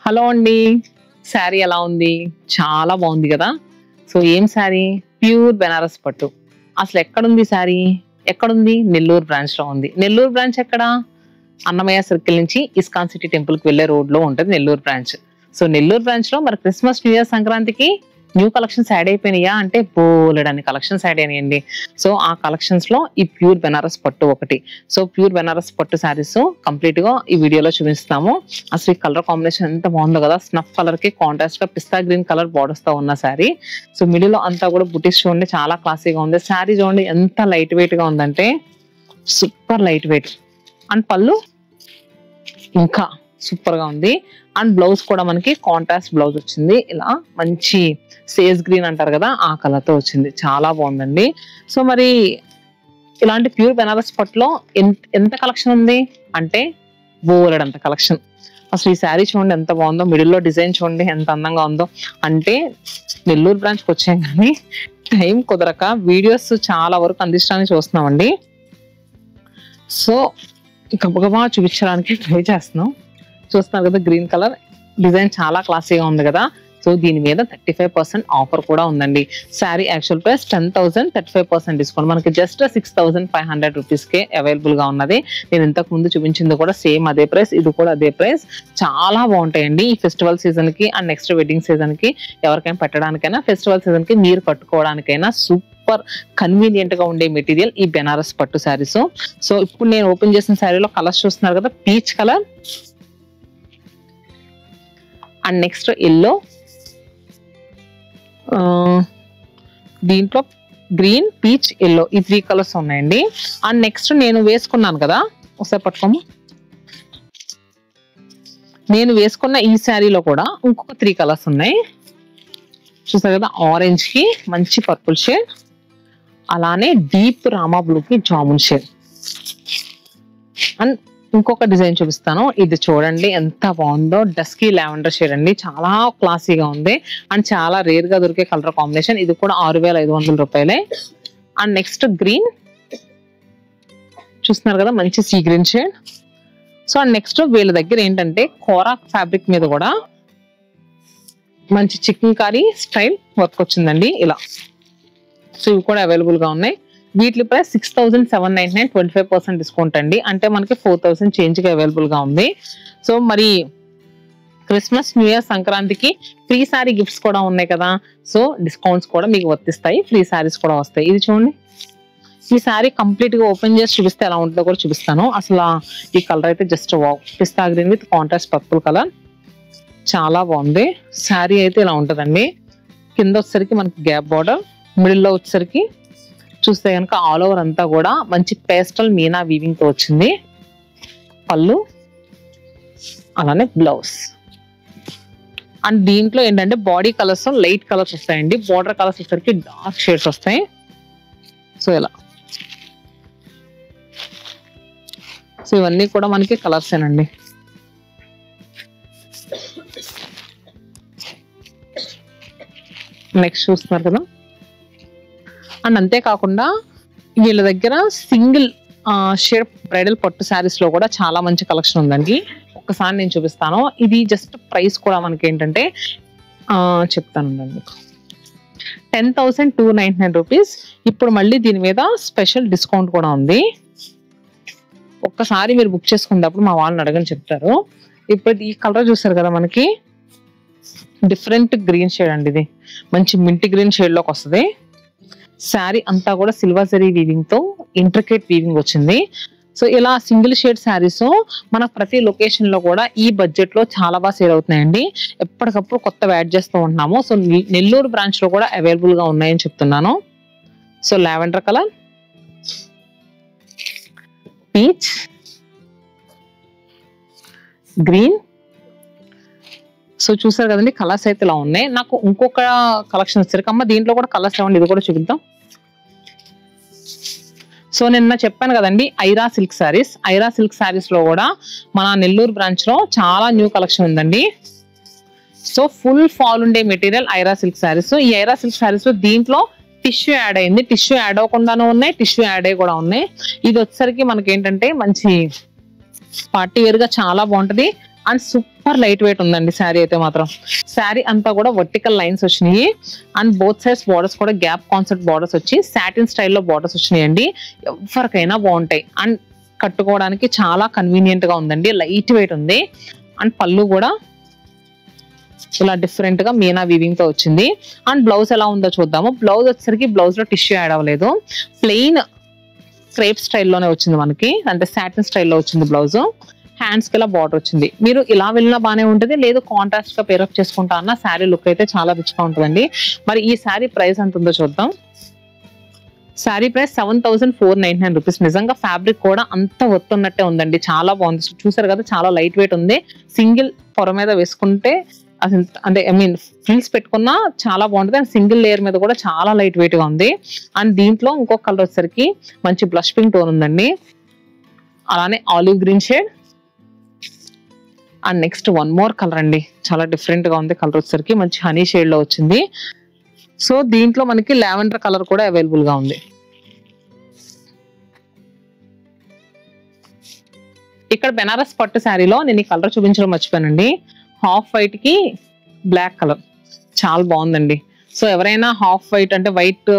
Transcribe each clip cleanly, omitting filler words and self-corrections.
Hello అండి. శారీ ఎలా ఉంది? చాలా బాగుంది కదా! సో ఏం శారీ? ప్యూర్ బెనారస్ పట్టు. అసలు ఎక్కడుంది శారీ? ఎక్కడుంది? నెల్లూరు బ్రాంచ్‌లో ఉంది. నెల్లూరు బ్రాంచ్ ఎక్కడ? అన్నమయ్య సర్కిల్ నుంచి ఇస్కాన్ సిటీ టెంపుల్‌కి వెళ్ళే రోడ్‌లో ఉంటది నెల్లూరు బ్రాంచ్. సో నెల్లూరు బ్రాంచ్‌లో మరి క్రిస్మస్, న్యూ ఇయర్, సంక్రాంతికి న్యూ కలెక్షన్స్ యాడ్ అయిపోయినాయా అంటే బోలెడన్ని కలెక్షన్స్ యాడ్ అయినాయండి. సో ఆ కలెక్షన్స్ లో ఈ ప్యూర్ బెనారస్ పట్టు ఒకటి. సో ప్యూర్ బెనారస్ పట్టు శారీస్ కంప్లీట్ గా ఈ వీడియోలో చూపిస్తాము. అసలు ఈ కలర్ కాంబినేషన్ ఎంత బాగుందో కదా! స్నఫ్ కలర్ కి కాంట్రాస్ట్ గా పిస్తా గ్రీన్ కలర్ బోర్డర్స్ తో ఉన్న శారీ. సో మిడిల్ లో అంతా కూడా బుటీస్ చూడండి, చాలా క్లాసీగా ఉంది. శారీ చూడండి ఎంత లైట్ వెయిట్ గా ఉందంటే సూపర్ లైట్ వెయిట్. అండ్ పళ్ళు ఇంకా సూపర్ గా ఉంది. అండ్ బ్లౌజ్ కూడా మనకి కాంట్రాస్ట్ బ్లౌజ్ వచ్చింది. ఇలా మంచి సేజ్ గ్రీన్ అంటారు కదా, ఆ కలర్ తో వచ్చింది. చాలా బాగుందండి. సో మరి ఇలాంటి ప్యూర్ బెనారస్ పట్టులో ఎంత కలెక్షన్ ఉంది అంటే బోలెడంత కలెక్షన్. అసలు ఈ శారీ చూడండి ఎంత బాగుందో, మిడిల్ లో డిజైన్ చూడండి ఎంత అందంగా ఉందో. అంటే నెల్లూరు బ్రాంచ్కి వచ్చాం కానీ టైం కుదరక వీడియోస్ చాలా వరకు అందించడానికి చూస్తున్నామండి. సో గబగబా చూపించడానికి ట్రై చేస్తున్నాం. చూస్తున్నారు కదా, గ్రీన్ కలర్ డిజైన్ చాలా క్లాసీగా ఉంది కదా. సో దీని మీద 35% ఆఫర్ కూడా ఉందండి. శారీ యాక్చువల్ ప్రైస్ 10,000, 35% డిస్కౌంట్ మనకి జస్ట్ 6,500 రూపీస్కే అవైలబుల్ గా ఉన్నది. నేను ఇంతకు ముందు చూపించింది కూడా సేమ్ అదే ప్రైస్, ఇది కూడా అదే ప్రైస్. చాలా బాగుంటాయండి ఈ ఫెస్టివల్ సీజన్ కి అండ్ నెక్స్ట్ వెడ్డింగ్ సీజన్ కి ఎవరికైనా పెట్టడానికైనా, ఫెస్టివల్ సీజన్ కి మీరు కట్టుకోవడానికైనా సూపర్ కన్వీనియంట్ గా ఉండే మెటీరియల్ ఈ బెనారస్ పట్టు శారీస్. సో ఇప్పుడు నేను ఓపెన్ చేసిన శారీలో కలర్స్ చూస్తున్నారు కదా, peach colour and next yellow, దీంట్లో గ్రీన్, పీచ్, ఎల్లో ఈ 3 కలర్స్ ఉన్నాయండి. అండ్ నెక్స్ట్ నేను వేసుకున్నాను కదా, ఒకసారి పట్టుకోము, నేను వేసుకున్న ఈ శారీలో కూడా ఇంకొక 3 కలర్స్ ఉన్నాయి. చూసారు కదా, ఆరెంజ్ కి మంచి పర్పుల్ షేడ్, అలానే డీప్ రామా బ్లూ కి జామున్ షేడ్. అండ్ ఇంకొక డిజైన్ చూపిస్తాను. ఇది చూడండి ఎంత బాగుందో, డస్కీ లావెండర్ షేడ్ అండి, చాలా క్లాసీగా ఉంది అండ్ చాలా రేర్ గా దొరికే కలర్ కాంబినేషన్. ఇది కూడా 6,500 రూపాయలే. అండ్ నెక్స్ట్ గ్రీన్ చూస్తున్నారు కదా, మంచి sea green shade. So and next వీళ్ళ దగ్గర ఏంటంటే కోరా ఫ్యాబ్రిక్ మీద కూడా మంచి చికెన్ కర్రీ స్టైల్ వర్క్ వచ్చిందండి ఇలా. సో ఇవి కూడా అవైలబుల్ గా ఉన్నాయి. వీటి ప్రైస్ 6,799, 25% డిస్కౌంట్ అండి. అంటే మనకి 4,000 చేంజ్ గా అవైలబుల్ గా ఉంది. సో మరి క్రిస్మస్, న్యూ ఇయర్, సంక్రాంతికి ఫ్రీ శారీ గిఫ్ట్స్ కూడా ఉన్నాయి కదా. సో డిస్కౌంట్స్ కూడా మీకు వర్తిస్తాయి, ఫ్రీ శారీస్ కూడా వస్తాయి. ఇది చూడండి, ఈ శారీ కంప్లీట్ గా ఓపెన్ చేసి చూపిస్తే ఎలా ఉంటుందో కూడా చూపిస్తాను. అసలు ఈ కలర్ అయితే just wow, pista green with contrast purple colour, చాలా బాగుంది. శారీ అయితే ఇలా ఉంటుందండి. కింద వచ్చేసరికి మనకి గ్యాప్ బార్డర్, మిడిల్ లో వచ్చేసరికి చూస్తే కనుక ఆల్ ఓవర్ అంతా కూడా మంచి పేస్టల్ మీనా వీవింగ్ తో వచ్చింది. పళ్ళు అలానే బ్లౌజ్. అండ్ దీంట్లో ఏంటంటే బాడీ కలర్స్ లైట్ కలర్స్ వస్తాయండి, బార్డర్ కలర్స్ వచ్చేసరికి డార్క్ షేడ్స్ వస్తాయి. సో ఇలా, సో ఇవన్నీ కూడా మనకి కలర్స్ ఏనండి. నెక్స్ట్ చూస్తున్నారు కదా. అండ్ అంతేకాకుండా వీళ్ళ దగ్గర సింగిల్ షేడ్ బ్రైడల్ పట్టు శారీస్ లో కూడా చాలా మంచి కలెక్షన్ ఉందండి. ఒక్కసారి నేను చూపిస్తాను. ఇది జస్ట్ ప్రైస్ కూడా మనకి ఏంటంటే చెప్తాను మీకు, 10,299 రూపీస్. ఇప్పుడు మళ్ళీ దీని మీద స్పెషల్ డిస్కౌంట్ కూడా ఉంది. ఒక్కసారి మీరు బుక్ చేసుకున్నప్పుడు మా వాళ్ళని అడగని చెప్తారు. ఇప్పుడు ఈ కలర్ చూసారు కదా, మనకి డిఫరెంట్ గ్రీన్ షేడ్ అండి, ఇది మంచి మింటి గ్రీన్ షేడ్ లోకి వస్తుంది. శారీ అంతా కూడా సిల్వర్ జరీ వీవింగ్ తో ఇంట్రికేట్ వీవింగ్ వచ్చింది. సో ఇలా సింగిల్ షేడ్ శారీస్ మన ప్రతి లొకేషన్ లో కూడా ఈ బడ్జెట్ లో చాలా బాగా సేల్ అవుతున్నాయండి. ఎప్పటికప్పుడు కొత్తగా యాడ్ చేస్తూ ఉంటున్నాము. సో నెల్లూరు బ్రాంచ్ లో కూడా అవైలబుల్ గా ఉన్నాయని చెప్తున్నాను. So lavender colour, peach, green. So చూసారు కదండి, కలర్స్ అయితే ఇలా ఉన్నాయి. నాకు ఇంకొక కలెక్షన్ వచ్చారు అమ్మ, దీంట్లో కూడా కలర్స్ ఏమండి, ఇది కూడా చూపిద్దాం. సో నిన్న చెప్పాను కదండి ఐరా సిల్క్ శారీస్, ఐరా సిల్క్ శారీస్ లో కూడా మన నెల్లూరు బ్రాంచ్ లో చాలా న్యూ కలెక్షన్ ఉందండి. సో ఫుల్ ఫాల్ ఉండే మెటీరియల్ ఐరా సిల్క్ శారీస్. ఈ ఐరా సిల్క్ శారీస్ లో దీంట్లో టిష్యూ యాడ్ అయింది, టిష్యూ యాడ్ అవ్వకుండానూ ఉన్నాయి, టిష్యూ యాడ్ అయ్యి కూడా ఉన్నాయి. ఇది వచ్చేసరికి మనకి ఏంటంటే మంచి పార్టీ వేర్ గా చాలా బాగుంటది. అండ్ సూపర్ లైట్ వెయిట్ ఉందండి శారీ అయితే మాత్రం. శారీ అంతా కూడా వర్టికల్ లైన్స్ వచ్చినాయి అండ్ బోత్ సైడ్స్ బార్డర్స్ కూడా గ్యాప్ కాన్సెప్ట్ బార్డర్స్ వచ్చి సాటిన్ స్టైల్లో బార్డర్స్ వచ్చినాయి అండి. ఎవరికైనా బాగుంటాయి అండ్ కట్టుకోవడానికి చాలా కన్వీనియంట్ గా ఉందండి. లైట్ వెయిట్ ఉంది అండ్ పళ్ళు కూడా ఇలా డిఫరెంట్ గా మీనా వీవింగ్ తో వచ్చింది. అండ్ బ్లౌజ్ ఎలా ఉందో చూద్దాము. బ్లౌజ్ వచ్చేసరికి బ్లౌజ్ లో టిష్యూ యాడ్ అవ్వలేదు, ప్లెయిన్ క్రేప్ స్టైల్లోనే వచ్చింది మనకి, అంటే సాటిన్ స్టైల్లో వచ్చింది బ్లౌజ్. హ్యాండ్స్ కి ఇలా బార్డర్ వచ్చింది. మీరు ఇలా వెళ్ళినా బాగానే ఉంటుంది, లేదు కాంట్రాస్ట్ గా పేరప్ చేసుకుంటా అన్న శారీ లుక్ అయితే చాలా రిచ్ గా ఉంటుందండి. మరి ఈ శారీ ప్రైస్ ఎంత ఉందో చూద్దాం. Sari price 7,499 rupees. నిజంగా ఫ్యాబ్రిక్ కూడా అంత ఒత్తున్నట్టే ఉందండి, చాలా బాగుంది. చూసారు కదా, చాలా లైట్ వెయిట్ ఉంది. సింగిల్ పొర మీద వేసుకుంటే అసలు అంటే ఐ మీన్ ఫ్రిల్స్ పెట్టుకున్నా చాలా బాగుంటుంది. అండ్ సింగిల్ లేయర్ మీద కూడా చాలా లైట్ వెయిట్ గా ఉంది. అండ్ దీంట్లో ఇంకొక కలర్ వచ్చేసరికి మంచి బ్లష్ పింక్ టోన్ ఉందండి, అలానే olive green shade. And next one more colour అండి, చాలా డిఫరెంట్ గా ఉంది. కలర్ వచ్చేసరికి మంచి హనీ షేడ్ లో వచ్చింది. సో దీంట్లో మనకి లావెండర్ కలర్ కూడా అవైలబుల్ గా ఉంది. ఇక్కడ బెనారస్ పట్టు శారీలో నేను ఈ కలర్ చూపించడం మర్చిపోయానండి. హాఫ్ వైట్ కి బ్లాక్ కలర్ చాలా బాగుందండి. సో ఎవరైనా హాఫ్ వైట్ అంటే వైట్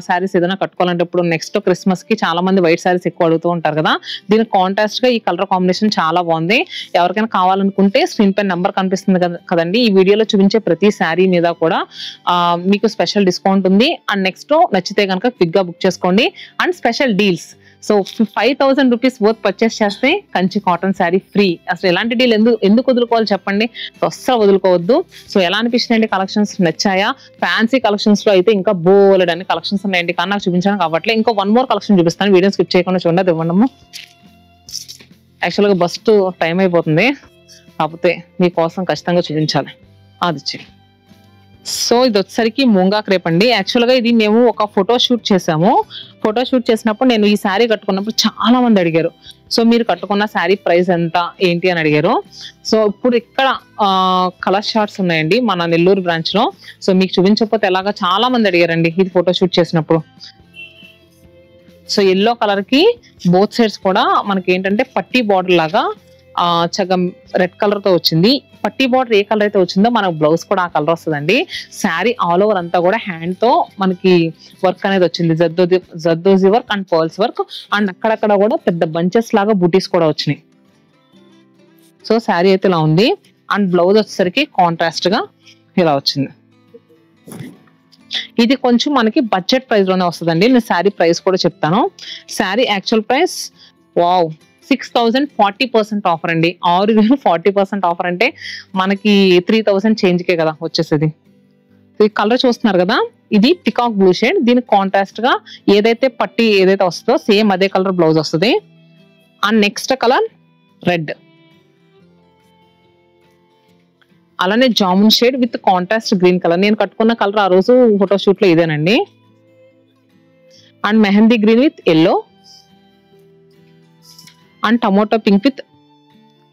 శారీస్ ఏదైనా కట్టుకోవాలంటే ఇప్పుడు నెక్స్ట్ క్రిస్మస్ కి చాలా మంది వైట్ శారీస్ ఎక్కువ అడుగుతూ ఉంటారు కదా, దీనికి కాంట్రాస్ట్ గా ఈ కలర్ కాంబినేషన్ చాలా బాగుంది. ఎవరికైనా కావాలనుకుంటే స్క్రీన్ పై నెంబర్ కనిపిస్తుంది కదండి, ఈ వీడియోలో చూపించే ప్రతి శారీ మీద కూడా మీకు స్పెషల్ డిస్కౌంట్ ఉంది. అండ్ నెక్స్ట్ నచ్చితే కనుక క్విక్ గా బుక్ చేసుకోండి. And special deals, so 5,000 rupees worth purchase చేస్తే కంచి కాటన్ శారీ ఫ్రీ. అసలు ఎలాంటి డీల్ ఎందుకు వదులుకోవాలి చెప్పండి, అస్సలు వదులుకోవద్దు. సో ఎలా అనిపించినాయండి కలెక్షన్స్, నచ్చాయా? ఫ్యాన్సీ కలెక్షన్స్ లో అయితే ఇంకా బోలెడ్ అన్ని కలెక్షన్స్ ఉన్నాయండి, కానీ నాకు చూపించడానికి అవ్వట్లే. ఇంకో వన్ మోర్ కలెక్షన్ చూపిస్తాను, వీడియో స్కిప్ చేయకుండా చూడండి. అది ఇవ్వండమ్మా. యాక్చువల్గా బస్ట్ టైం అయిపోతుంది, కాకపోతే మీకోసం ఖచ్చితంగా చూపించాలి. అది సో ఇది వచ్చేసరికి మూంగా క్రేప్ అండి. యాక్చువల్గా ఇది మేము ఒక ఫోటో షూట్ చేసాము. ఫోటో షూట్ చేసినప్పుడు నేను ఈ శారీ కట్టుకున్నప్పుడు చాలా మంది అడిగారు, సో మీరు కట్టుకున్న శారీ ప్రైస్ ఎంత ఏంటి అని అడిగారు. సో ఇప్పుడు ఇక్కడ కలర్ షార్ట్స్ ఉన్నాయండి మన నెల్లూరు బ్రాంచ్ లో. సో మీకు చూపించకపోతే ఎలాగా, చాలా మంది అడిగారండి ఇది ఫోటో షూట్ చేసినప్పుడు. సో ఎల్లో కలర్ కి బోత్ సైడ్స్ కూడా మనకి ఏంటంటే పట్టీ బార్డర్ లాగా చగం రెడ్ కలర్ తో వచ్చింది. పట్టీ బార్డర్ ఏ కలర్ అయితే వచ్చిందో మనకు బ్లౌజ్ కూడా ఆ కలర్ వస్తుందండి. శారీ ఆల్ ఓవర్ అంతా కూడా హ్యాండ్ తో మనకి వర్క్ అనేది వచ్చింది, zardozi work and pearls work. And అక్కడక్కడ కూడా పెద్ద బంచెస్ లాగా బూటీస్ కూడా వచ్చినాయి. సో శారీ అయితే ఇలా ఉంది. అండ్ బ్లౌజ్ వచ్చేసరికి కాంట్రాస్ట్ గా ఇలా వచ్చింది. ఇది కొంచెం మనకి బడ్జెట్ ప్రైస్ లోనే వస్తుందండి. నేను శారీ ప్రైస్ కూడా చెప్తాను. Sari actual price wow 6,000 40% offer అండి. 6,000 40% ఆఫర్ అంటే మనకి 3,000 చేంజ్కే కదా వచ్చేసేది. ఈ కలర్ చూస్తున్నారు కదా, ఇది పికాక్ బ్లూ షేడ్. దీనికి కాంట్రాస్ట్ గా ఏదైతే పట్టి ఏదైతే వస్తుందో సేమ్ అదే కలర్ బ్లౌజ్ వస్తుంది. అండ్ నెక్స్ట్ కలర్ రెడ్, అలానే jamun shade with contrast green colour. నేను కట్టుకున్న కలర్ ఆ రోజు ఫోటో షూట్ లో ఇదేనండి. And mehndi green with yellow and tomato pink with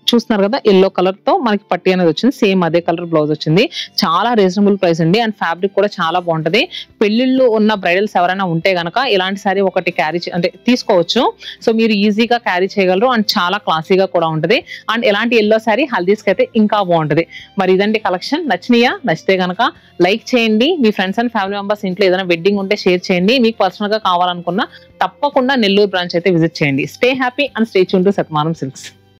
చూస్తున్నారు కదా ఎల్లో కలర్ తో మనకి పట్టి అనేది వచ్చింది. సేమ్ అదే కలర్ బ్లౌజ్ వచ్చింది. చాలా రీజనబుల్ ప్రైస్ అండి. అండ్ ఫ్యాబ్రిక్ కూడా చాలా బాగుంటది. పెళ్లిళ్ళు ఉన్న బ్రైడల్స్ ఎవరైనా ఉంటే గనక ఇలాంటి సారీ ఒకటి క్యారీ అంటే తీసుకోవచ్చు. సో మీరు ఈజీగా క్యారీ చేయగలరు. అండ్ చాలా క్లాసీగా కూడా ఉంటది. అండ్ ఎలాంటి ఎల్లో సారీ హల్దీస్ కి అయితే ఇంకా బాగుంటది. మరి ఇదండి కలెక్షన్. నచ్చినాయా? నచ్చితే గనక లైక్ చేయండి. మీ ఫ్రెండ్స్ అండ్ ఫ్యామిలీ మెంబర్స్ ఇంట్లో ఏదైనా వెడ్డింగ్ ఉంటే షేర్ చేయండి. మీకు పర్సనల్ గా కావాలనుకున్నా తప్పకుండా నెల్లూరు బ్రాంచ్ అయితే విజిట్ చేయండి. Stay happy and stay tune to Shatamanam silks.